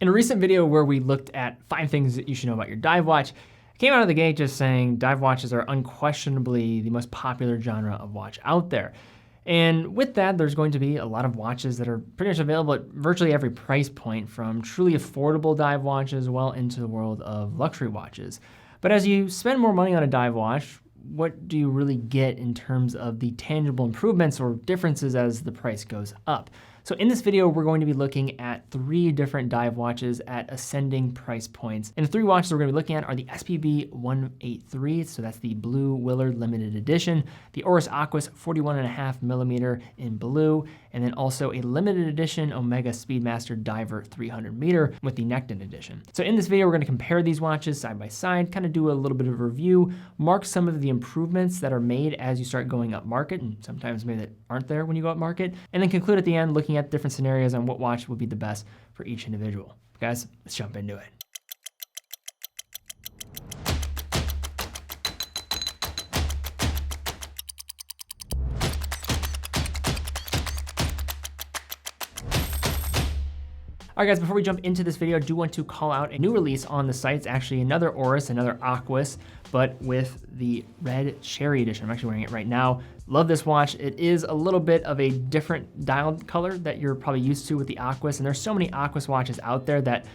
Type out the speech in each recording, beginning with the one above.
In a recent video where we looked at 5 things that you should know about your dive watch, I came out of the gate just saying dive watches are unquestionably the most popular genre of watch out there. And with that, there's going to be a lot of watches that are pretty much available at virtually every price point, from truly affordable dive watches well into the world of luxury watches. But as you spend more money on a dive watch, what do you really get in terms of the tangible improvements or differences as the price goes up? So in this video, we're going to be looking at 3 different dive watches at ascending price points. And the 3 watches we're going to be looking at are the Spb 183, so that's the blue Willard limited edition, the Oris Aquis 41.5mm in blue, and then also a limited edition Omega Speedmaster Diver 300 meter with the Necton edition. So in this video, we're going to compare these watches side by side, kind of do a little bit of a review, mark some of the improvements that are made as you start going up market, and sometimes maybe that aren't there when you go up market, and then conclude at the end looking at different scenarios on what watch would be the best for each individual. Guys, let's jump into it. All right, guys, before we jump into this video, I do want to call out a new release on the site. It's actually another Oris, another Aquis, but with the red cherry edition. I'm actually wearing it right now. Love this watch. It is a little bit of a different dialed color that you're probably used to with the Aquis, and there's so many Aquis watches out there that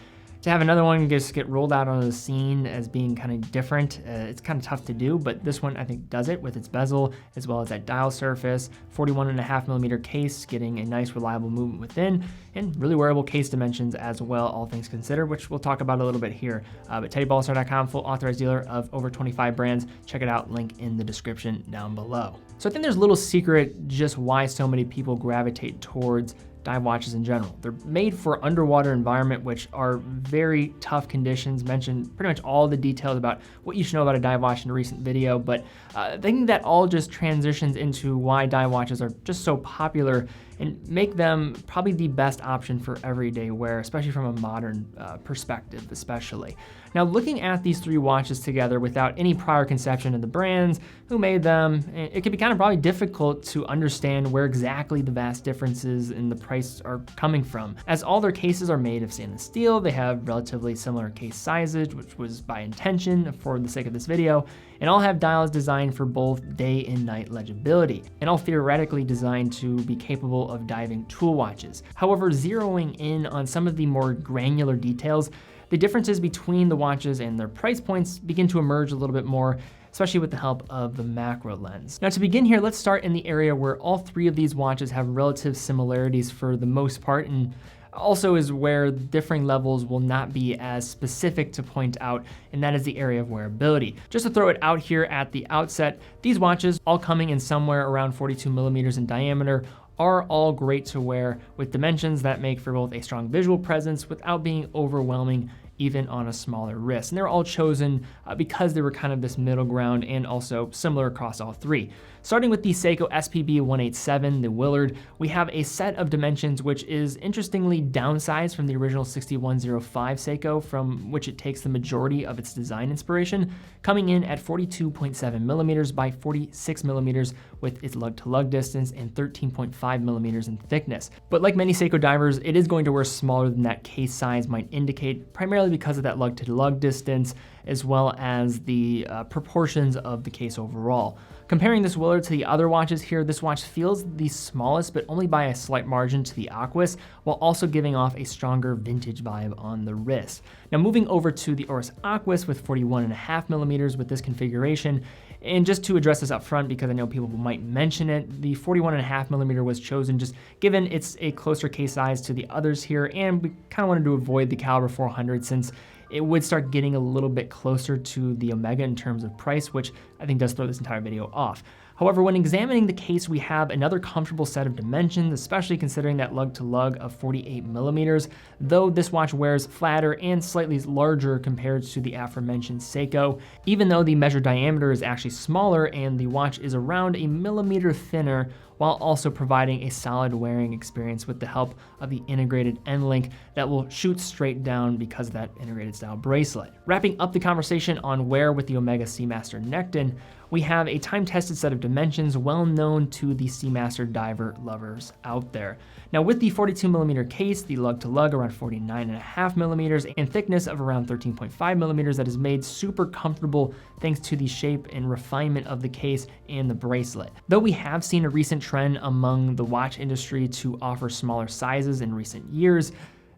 to have another one just get rolled out on the scene as being kind of different, it's kind of tough to do, but this one I think does it with its bezel as well as that dial surface, 41.5mm case, getting a nice reliable movement within, and really wearable case dimensions as well, all things considered, which we'll talk about a little bit here. But TeddyBaldassarre.com, full authorized dealer of over 25 brands. Check it out, link in the description down below. So I think there's a little secret just why so many people gravitate towards dive watches in general. They're made for underwater environment, which are very tough conditions. Mentioned pretty much all the details about what you should know about a dive watch in a recent video, but I think that all just transitions into why dive watches are just so popular and make them probably the best option for everyday wear, especially from a modern perspective, especially. Now, looking at these 3 watches together without any prior conception of the brands, who made them, it can be kind of probably difficult to understand where exactly the vast differences in the price are coming from. As all their cases are made of stainless steel, they have relatively similar case sizes, which was by intention for the sake of this video, and all have dials designed for both day and night legibility, and all theoretically designed to be capable of diving tool watches. However, zeroing in on some of the more granular details, the differences between the watches and their price points begin to emerge a little bit more, especially with the help of the macro lens. Now, to begin here, let's start in the area where all 3 of these watches have relative similarities for the most part, and also is where differing levels will not be as specific to point out, and that is the area of wearability. Just to throw it out here at the outset, these watches, all coming in somewhere around 42mm in diameter, are all great to wear with dimensions that make for both a strong visual presence without being overwhelming even on a smaller wrist. And they're all chosen because they were kind of this middle ground and also similar across all 3. Starting with the Seiko Spb 187, the Willard, we have a set of dimensions which is interestingly downsized from the original 6105 Seiko, from which it takes the majority of its design inspiration, coming in at 42.7mm by 46mm with its lug-to-lug distance and 13.5mm in thickness. But like many Seiko divers, it is going to wear smaller than that case size might indicate, primarily because of that lug-to-lug distance, as well as the proportions of the case overall. Comparing this Willard to the other watches here, this watch feels the smallest, but only by a slight margin to the Aquis, while also giving off a stronger vintage vibe on the wrist. Now, moving over to the Oris Aquis with 41.5mm with this configuration, and just to address this up front, because I know people might mention it, the 41.5mm was chosen just given it's a closer case size to the others here, and we kind of wanted to avoid the caliber 400 since it would start getting a little bit closer to the Omega in terms of price, which I think does throw this entire video off. However, when examining the case, we have another comfortable set of dimensions, especially considering that lug-to-lug of 48mm, though this watch wears flatter and slightly larger compared to the aforementioned Seiko, even though the measured diameter is actually smaller and the watch is around a millimeter thinner while also providing a solid wearing experience with the help of the integrated end link that will shoot straight down because of that integrated style bracelet. Wrapping up the conversation on wear with the Omega Seamaster Nectin, we have a time-tested set of dimensions well known to the Seamaster diver lovers out there. Now with the 42mm case, the lug-to-lug around 49.5mm, and thickness of around 13.5mm, that is made super comfortable thanks to the shape and refinement of the case and the bracelet. Though we have seen a recent trend among the watch industry to offer smaller sizes in recent years,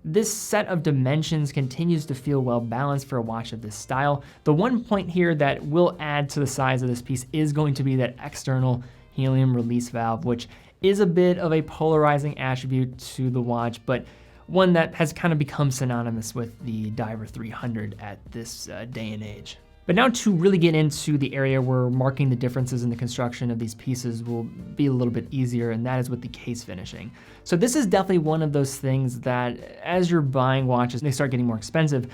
this set of dimensions continues to feel well balanced for a watch of this style. The one point here that will add to the size of this piece is going to be that external helium release valve, which is a bit of a polarizing attribute to the watch, but one that has kind of become synonymous with the Diver 300 at this day and age. But now to really get into the area where marking the differences in the construction of these pieces will be a little bit easier, and that is with the case finishing. So this is definitely one of those things that as you're buying watches, they start getting more expensive,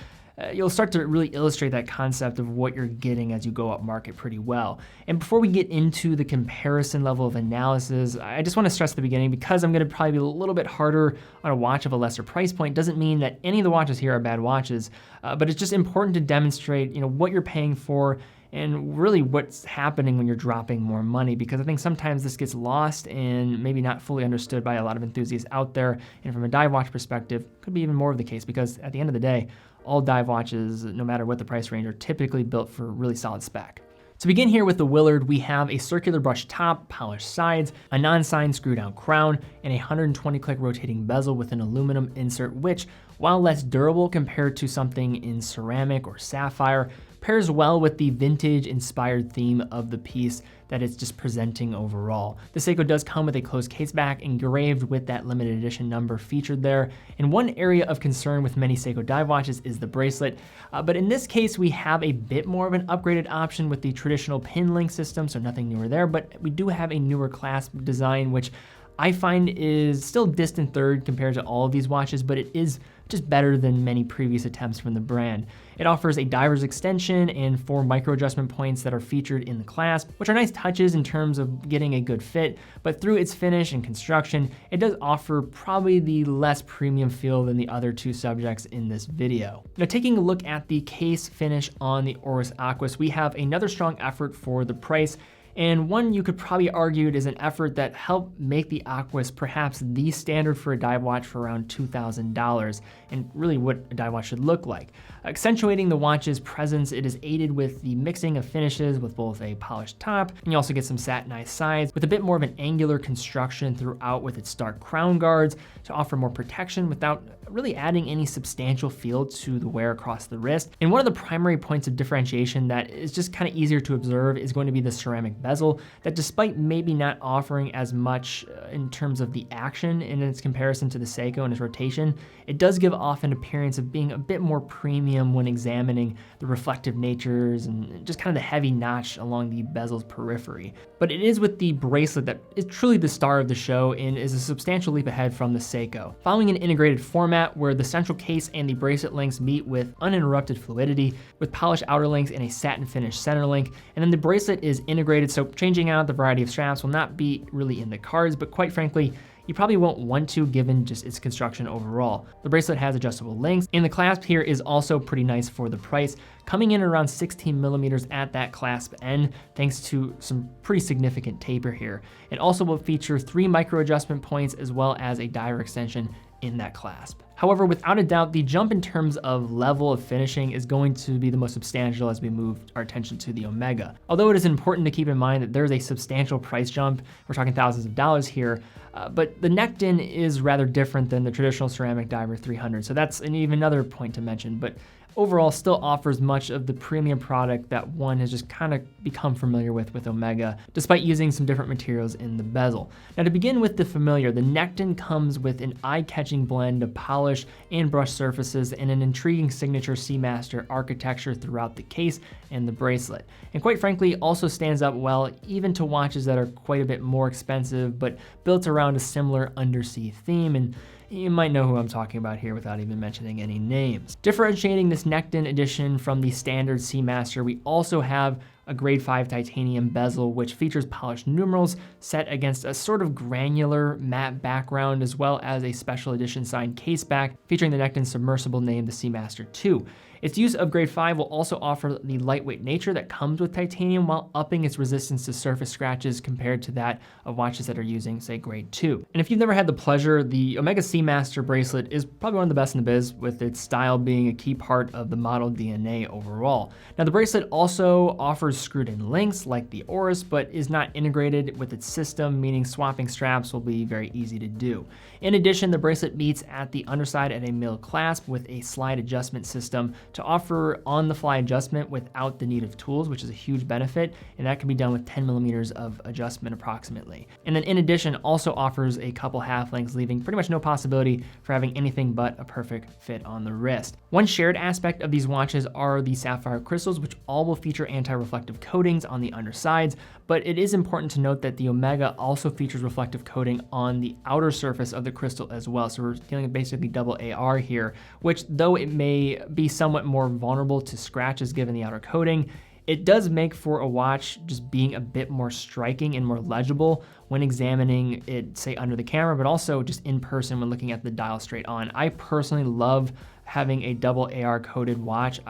you'll start to really illustrate that concept of what you're getting as you go up market pretty well. And before we get into the comparison level of analysis, I just want to stress at the beginning, because I'm going to probably be a little bit harder on a watch of a lesser price point, doesn't mean that any of the watches here are bad watches, but it's just important to demonstrate, what you're paying for and really what's happening when you're dropping more money, because I think sometimes this gets lost and maybe not fully understood by a lot of enthusiasts out there. And from a dive watch perspective, could be even more of the case, because at the end of the day, all dive watches, no matter what the price range, are typically built for really solid spec. To begin here with the Willard, we have a circular brush top, polished sides, a non-signed screw-down crown, and a 120-click rotating bezel with an aluminum insert, which, while less durable compared to something in ceramic or sapphire, pairs well with the vintage-inspired theme of the piece that it's just presenting overall. The Seiko does come with a closed case back engraved with that limited edition number featured there. And one area of concern with many Seiko dive watches is the bracelet, but in this case we have a bit more of an upgraded option with the traditional pin link system, so nothing newer there, but we do have a newer clasp design, which I find is still distant third compared to all of these watches, but it is just better than many previous attempts from the brand. It offers a diver's extension and 4 micro adjustment points that are featured in the clasp, which are nice touches in terms of getting a good fit, but through its finish and construction, it does offer probably the less premium feel than the other two subjects in this video. Now, taking a look at the case finish on the Aorus Aquis, we have another strong effort for the price, and one you could probably argue is an effort that helped make the Aquis perhaps the standard for a dive watch for around $2,000, and really what a dive watch should look like. Accentuating the watch's presence, it is aided with the mixing of finishes with both a polished top, and you also get some satinized sides with a bit more of an angular construction throughout with its stark crown guards to offer more protection without really adding any substantial feel to the wear across the wrist. And one of the primary points of differentiation that is just kind of easier to observe is going to be the ceramic bezel, that despite maybe not offering as much in terms of the action in its comparison to the Seiko and its rotation, it does give off an appearance of being a bit more premium when examining the reflective natures and just kind of the heavy notch along the bezel's periphery. But it is with the bracelet that is truly the star of the show and is a substantial leap ahead from the Seiko. Following an integrated format where the central case and the bracelet links meet with uninterrupted fluidity, with polished outer links and a satin finish center link, and then the bracelet is integrated, so changing out the variety of straps will not be really in the cards, but quite frankly, you probably won't want to given just its construction overall. The bracelet has adjustable links, and the clasp here is also pretty nice for the price, coming in around 16mm at that clasp end, thanks to some pretty significant taper here. It also will feature 3 micro adjustment points as well as a diver extension in that clasp. However, without a doubt, the jump in terms of level of finishing is going to be the most substantial as we move our attention to the Omega. Although it is important to keep in mind that there's a substantial price jump, we're talking thousands of dollars here, but the Nectin is rather different than the traditional ceramic Diver 300, so that's even another point to mention, but overall still offers much of the premium product that one has just kind of become familiar with Omega, despite using some different materials in the bezel. Now, to begin with the familiar, the Nectin comes with an eye-catching blend of polish and brush surfaces and an intriguing signature Seamaster architecture throughout the case and the bracelet. And quite frankly, also stands up well even to watches that are quite a bit more expensive, but built around a similar undersea theme, and you might know who I'm talking about here without even mentioning any names. Differentiating this Nectin edition from the standard Seamaster, we also have a grade 5 titanium bezel, which features polished numerals set against a sort of granular matte background, as well as a special edition signed case back featuring the Nekton submersible named the Seamaster 2. Its use of grade 5 will also offer the lightweight nature that comes with titanium while upping its resistance to surface scratches compared to that of watches that are using, say, grade 2. And if you've never had the pleasure, the Omega Seamaster bracelet is probably one of the best in the biz, with its style being a key part of the model DNA overall. Now, the bracelet also offers screwed-in links like the Oris, but is not integrated with its system, meaning swapping straps will be very easy to do. In addition, the bracelet meets at the underside at a mill clasp with a slide adjustment system to offer on-the-fly adjustment without the need of tools, which is a huge benefit, and that can be done with 10 millimeters of adjustment approximately. And then in addition, also offers a couple half lengths, leaving pretty much no possibility for having anything but a perfect fit on the wrist. One shared aspect of these watches are the sapphire crystals, which all will feature anti-reflective coatings on the undersides, but it is important to note that the Omega also features reflective coating on the outer surface of the crystal as well. So we're dealing with basically double AR here, which, though it may be somewhat more vulnerable to scratches given the outer coating, it does make for a watch just being a bit more striking and more legible when examining it, say, under the camera, but also just in person when looking at the dial straight on. I personally love having a double AR coated watch.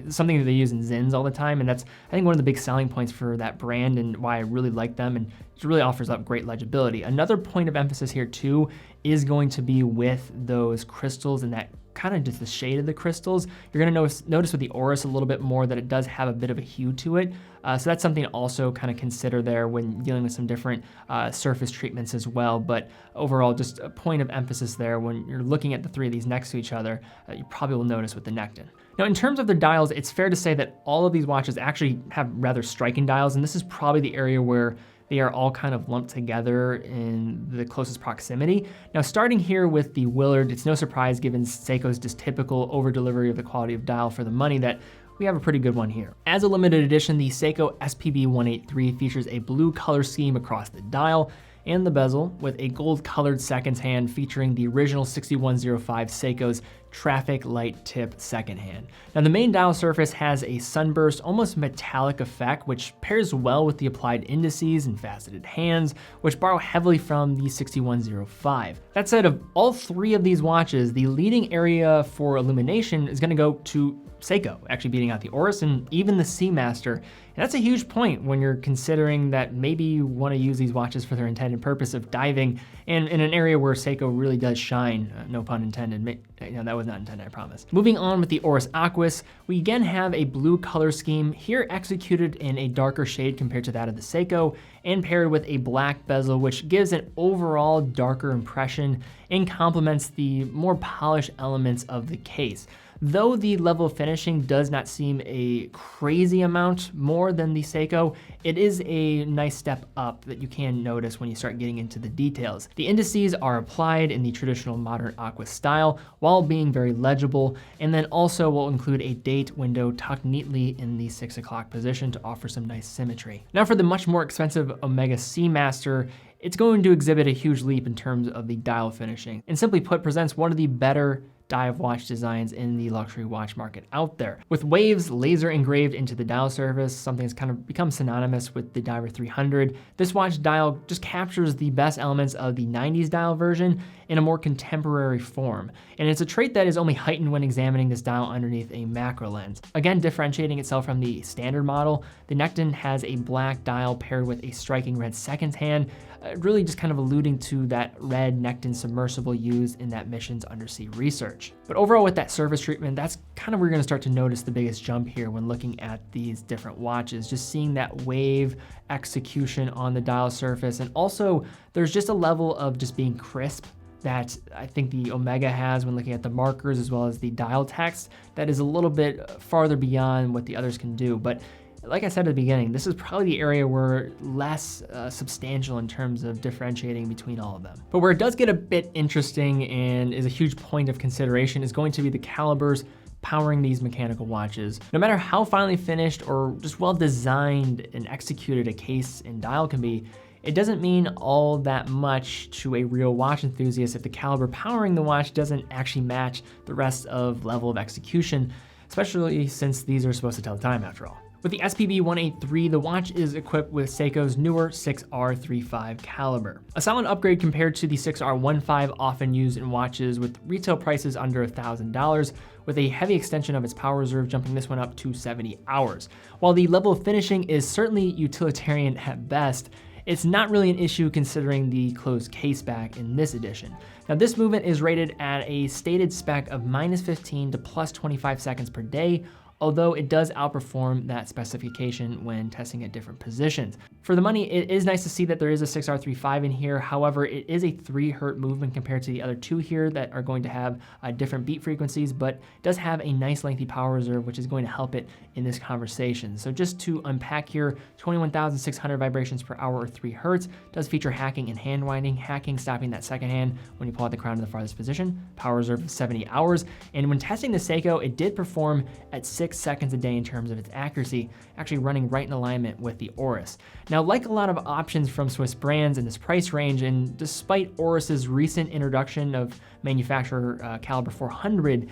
Something that they use in Zins all the time, and that's, I think, one of the big selling points for that brand and why I really like them, and it really offers up great legibility. Another point of emphasis here too is going to be with those crystals and that kind of just the shade of the crystals. You're gonna notice with the Oris a little bit more that it does have a bit of a hue to it. So that's something to also kind of consider there when dealing with some different surface treatments as well. But overall, just a point of emphasis there when you're looking at the three of these next to each other, you probably will notice with the Nekton. Now, in terms of the dials, it's fair to say that all of these watches actually have rather striking dials, and this is probably the area where they are all kind of lumped together in the closest proximity. Now, starting here with the Willard, it's no surprise given Seiko's just typical over-delivery of the quality of dial for the money that we have a pretty good one here. As a limited edition, the Seiko Spb 183 features a blue color scheme across the dial and the bezel with a gold colored seconds hand featuring the original 6105 Seiko's traffic light tip second hand. Now, the main dial surface has a sunburst, almost metallic effect, which pairs well with the applied indices and faceted hands, which borrow heavily from the 6105. That said, of all three of these watches, the leading area for illumination is gonna go to Seiko, actually beating out the Oris and even the Seamaster. And that's a huge point when you're considering that maybe you want to use these watches for their intended purpose of diving, and in an area where Seiko really does shine, no pun intended. That was not intended, I promise. Moving on with the Oris Aquis, we again have a blue color scheme, here executed in a darker shade compared to that of the Seiko, and paired with a black bezel, which gives an overall darker impression and complements the more polished elements of the case. Though the level of finishing does not seem a crazy amount more than the Seiko, it is a nice step up that you can notice when you start getting into the details. The indices are applied in the traditional modern Aquis style while being very legible, and then also will include a date window tucked neatly in the 6 o'clock position to offer some nice symmetry. Now, for the much more expensive Omega Seamaster, it's going to exhibit a huge leap in terms of the dial finishing, and simply put, presents one of the better dive watch designs in the luxury watch market out there. With waves laser engraved into the dial surface, something that's kind of become synonymous with the Diver 300, this watch dial just captures the best elements of the 90s dial version in a more contemporary form. And it's a trait that is only heightened when examining this dial underneath a macro lens. Again, differentiating itself from the standard model, the Nekton has a black dial paired with a striking red seconds hand, really just kind of alluding to that red Nekton submersible used in that mission's undersea research. But overall, with that surface treatment, that's kind of where you're gonna start to notice the biggest jump here when looking at these different watches, just seeing that wave execution on the dial surface. And also there's just a level of just being crisp that I think the Omega has when looking at the markers as well as the dial text that is a little bit farther beyond what the others can do. But like I said at the beginning, this is probably the area where less substantial in terms of differentiating between all of them. But where it does get a bit interesting and is a huge point of consideration is going to be the calibers powering these mechanical watches. No matter how finely finished or just well designed and executed a case and dial can be, it doesn't mean all that much to a real watch enthusiast if the caliber powering the watch doesn't actually match the rest of level of execution, especially since these are supposed to tell the time after all. With the SPB 183, the watch is equipped with Seiko's newer 6R35 caliber. A solid upgrade compared to the 6R15 often used in watches with retail prices under $1,000, with a heavy extension of its power reserve, jumping this one up to 70 hours. While the level of finishing is certainly utilitarian at best, it's not really an issue considering the closed case back in this edition. Now this movement is rated at a stated spec of -15 to +25 seconds per day, although it does outperform that specification when testing at different positions. For the money, it is nice to see that there is a 6R35 in here. However, it is a 3 Hz movement compared to the other two here that are going to have different beat frequencies, but does have a nice lengthy power reserve, which is going to help it in this conversation. So just to unpack here, 21,600 vibrations per hour or 3 Hz, does feature hacking and hand winding, hacking stopping that second hand when you pull out the crown to the farthest position, power reserve of 70 hours. And when testing the Seiko, it did perform at 6 seconds a day in terms of its accuracy, actually running right in alignment with the Oris. Now, like a lot of options from Swiss brands in this price range, and despite Oris's recent introduction of manufacturer caliber 400,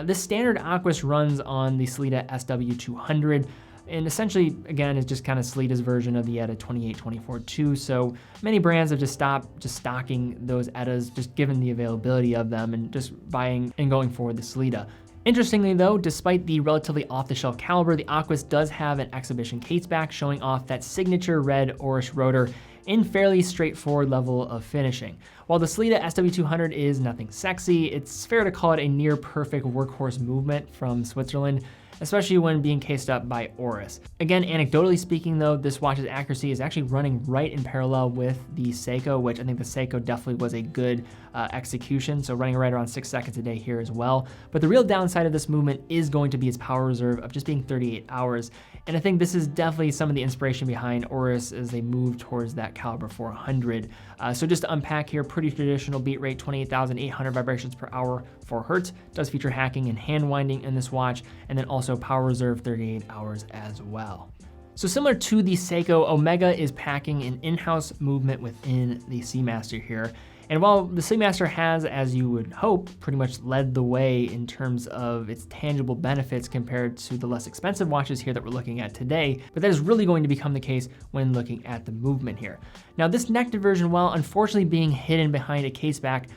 this standard Aquis runs on the Sellita SW200, and essentially, again, it's just kind of Sellita's version of the ETA 28-24-2. So many brands have just stopped stocking those ETAs, just given the availability of them, and just buying and going for the Sellita. Interestingly though, despite the relatively off-the-shelf caliber, the Aquis does have an exhibition case back showing off that signature red Oris rotor in fairly straightforward level of finishing. While the Sellita SW200 is nothing sexy, it's fair to call it a near perfect workhorse movement from Switzerland, especially when being cased up by Oris. Again, anecdotally speaking though, this watch's accuracy is actually running right in parallel with the Seiko, which I think the Seiko definitely was a good execution, so running right around 6 seconds a day here as well. But the real downside of this movement is going to be its power reserve of just being 38 hours. And I think this is definitely some of the inspiration behind Oris as they move towards that caliber 400. So just to unpack here, pretty traditional beat rate, 28,800 vibrations per hour, 4 Hz, does feature hacking and hand winding in this watch, and then also power reserve 38 hours as well. So similar to the Seiko, Omega is packing an in-house movement within the Seamaster here. And while the Seamaster has, as you would hope, pretty much led the way in terms of its tangible benefits compared to the less expensive watches here that we're looking at today, but that is really going to become the case when looking at the movement here. Now this necked version, while unfortunately being hidden behind a case back,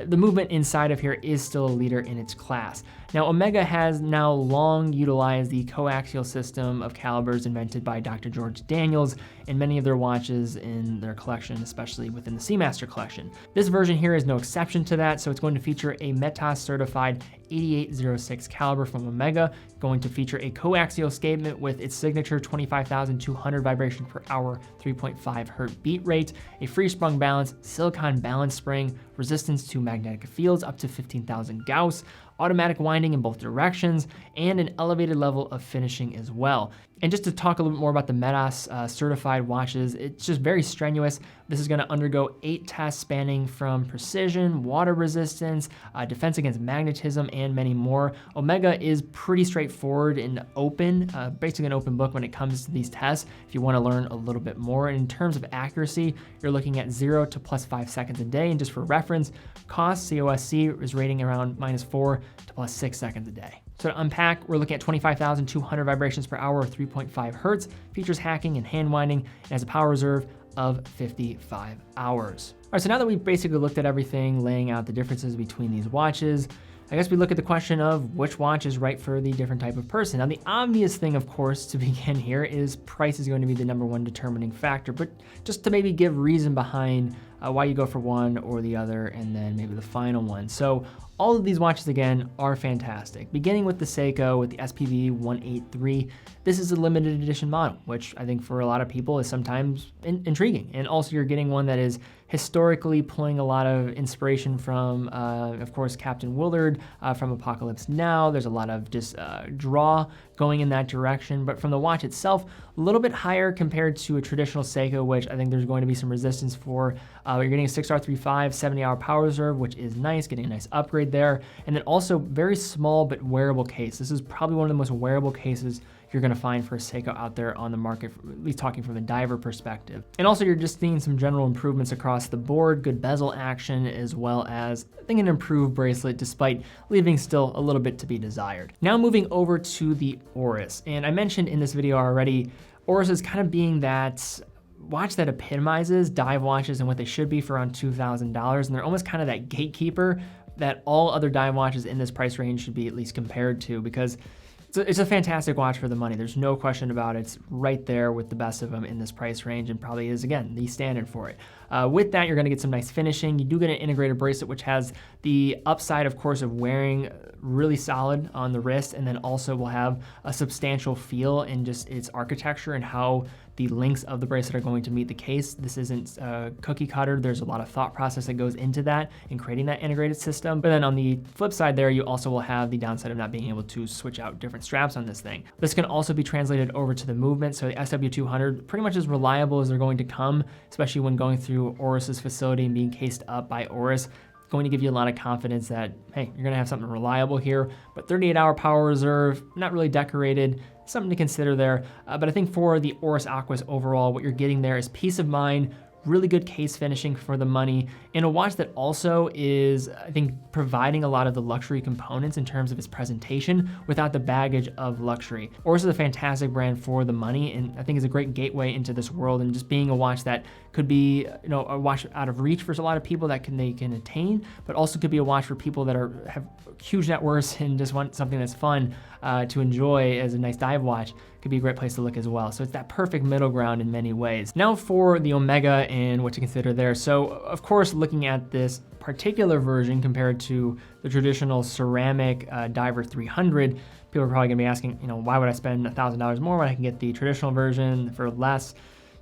the movement inside of here is still a leader in its class. Now, Omega has now long utilized the coaxial system of calibers invented by Dr. George Daniels in many of their watches in their collection, especially within the Seamaster collection. This version here is no exception to that, so it's going to feature a METAS certified 8806 caliber from Omega, going to feature a coaxial escapement with its signature 25,200 vibrations per hour, 3.5 Hz beat rate, a free sprung balance, silicon balance spring, resistance to magnetic fields up to 15,000 Gauss, automatic winding in both directions, and an elevated level of finishing as well. And just to talk a little bit more about the METAS certified watches, it's just very strenuous. This is going to undergo 8 tests spanning from precision, water resistance, defense against magnetism, and many more. Omega is pretty straightforward and open, basically an open book when it comes to these tests if you want to learn a little bit more. And in terms of accuracy, you're looking at 0 to +5 seconds a day. And just for reference, COSC is rating around -4 to +6 seconds a day. So to unpack, we're looking at 25,200 vibrations per hour, or 3.5 Hz, features hacking and hand winding, and has a power reserve of 55 hours. All right, so now that we've basically looked at everything, laying out the differences between these watches, I guess we look at the question of which watch is right for the different type of person. Now, the obvious thing, of course, to begin here is price is going to be the #1 determining factor, but just to maybe give reason behind why you go for one or the other, and then maybe the final one. So all of these watches, again, are fantastic. Beginning with the Seiko, with the SPB 183, this is a limited edition model, which I think for a lot of people is sometimes intriguing. And also you're getting one that is historically pulling a lot of inspiration from, of course, Captain Willard from Apocalypse Now. There's a lot of just draw going in that direction, but from the watch itself, a little bit higher compared to a traditional Seiko, which I think there's going to be some resistance for. You're getting a 6R35 70-hour power reserve, which is nice, getting a nice upgrade there. And then also very small but wearable case. This is probably one of the most wearable cases you're gonna find for a Seiko out there on the market, at least talking from a diver perspective. And also you're just seeing some general improvements across the board, good bezel action, as well as I think an improved bracelet despite leaving still a little bit to be desired. Now moving over to the Oris. And I mentioned in this video already, Oris is kind of being that watch that epitomizes dive watches and what they should be for around $2,000. And they're almost kind of that gatekeeper that all other dive watches in this price range should be at least compared to, because it's a fantastic watch for the money. There's no question about it. It's right there with the best of them in this price range and probably is, again, the standard for it. With that, you're gonna get some nice finishing. You do get an integrated bracelet, which has the upside, of course, of wearing really solid on the wrist, and then also will have a substantial feel in just its architecture and how the links of the bracelet are going to meet the case. This isn't cookie cutter. There's a lot of thought process that goes into that in creating that integrated system. But then on the flip side there, you also will have the downside of not being able to switch out different straps on this thing. This can also be translated over to the movement. So the SW200, pretty much as reliable as they're going to come, especially when going through Oris's facility and being cased up by Oris. Going to give you a lot of confidence that, hey, you're gonna have something reliable here, but 38-hour power reserve, not really decorated, something to consider there. But I think for the Aorus Aquas overall, what you're getting there is peace of mind, really good case finishing for the money, and a watch that also is, I think, providing a lot of the luxury components in terms of its presentation without the baggage of luxury. Oris is a fantastic brand for the money, and I think is a great gateway into this world, and just being a watch that could be, you know, a watch out of reach for a lot of people that they can attain, but also could be a watch for people that have huge net worths and just want something that's fun to enjoy as a nice dive watch. Could be a great place to look as well. So it's that perfect middle ground in many ways. Now for the Omega and what to consider there. So of course, looking at this particular version compared to the traditional ceramic Diver 300, people are probably gonna be asking, you know, why would I spend $1,000 more when I can get the traditional version for less?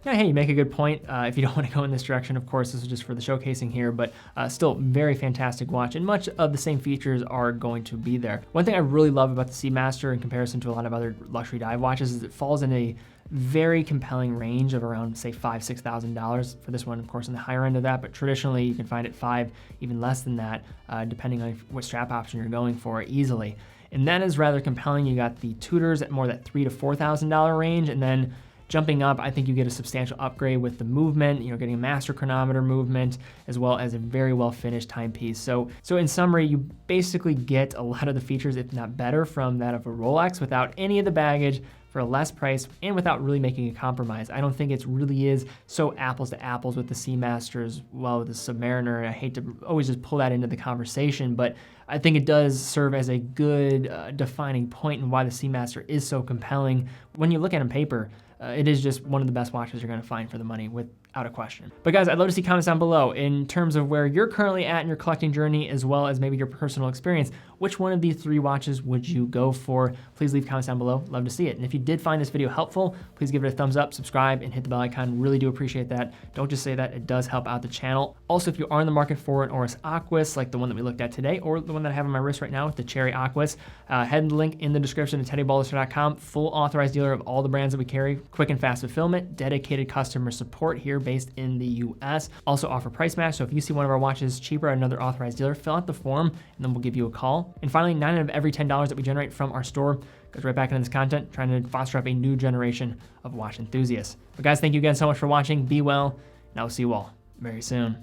Yeah, hey, you make a good point. If you don't want to go in this direction, of course, this is just for the showcasing here, but still very fantastic watch, and much of the same features are going to be there. One thing I really love about the Seamaster in comparison to a lot of other luxury dive watches is it falls in a very compelling range of around, say, $5,000, $6,000 for this one, of course, on the higher end of that, but traditionally you can find it $5,000, even less than that, depending on what strap option you're going for easily. And that is rather compelling. You got the Tudors at more that $3,000 to $4,000 range, and then jumping up, I think you get a substantial upgrade with the movement, you know, getting a master chronometer movement, as well as a very well finished timepiece. So in summary, you basically get a lot of the features, if not better, from that of a Rolex without any of the baggage, for a less price, and without really making a compromise. I don't think it really is so apples to apples with the Seamaster as well with the Submariner. I hate to always just pull that into the conversation, but I think it does serve as a good defining point in why the Seamaster is so compelling. When you look at it on paper, it is just one of the best watches you're gonna find for the money, without a question. But guys, I'd love to see comments down below in terms of where you're currently at in your collecting journey, as well as maybe your personal experience. Which one of these 3 watches would you go for? Please leave comments down below, love to see it. And if you did find this video helpful, please give it a thumbs up, subscribe, and hit the bell icon. Really do appreciate that. Don't just say that, it does help out the channel. Also, if you are in the market for an Oris Aquis, like the one that we looked at today, or the one that I have on my wrist right now with the Cherry Aquis, head to the link in the description to teddybaldassarre.com, full authorized dealer of all the brands that we carry, quick and fast fulfillment, dedicated customer support here based in the US. Also offer price match, so if you see one of our watches cheaper at another authorized dealer, fill out the form and then we'll give you a call. And finally, 9 out of every $10 that we generate from our store goes right back into this content, trying to foster up a new generation of watch enthusiasts. But guys, thank you again so much for watching. Be well, and I will see you all very soon.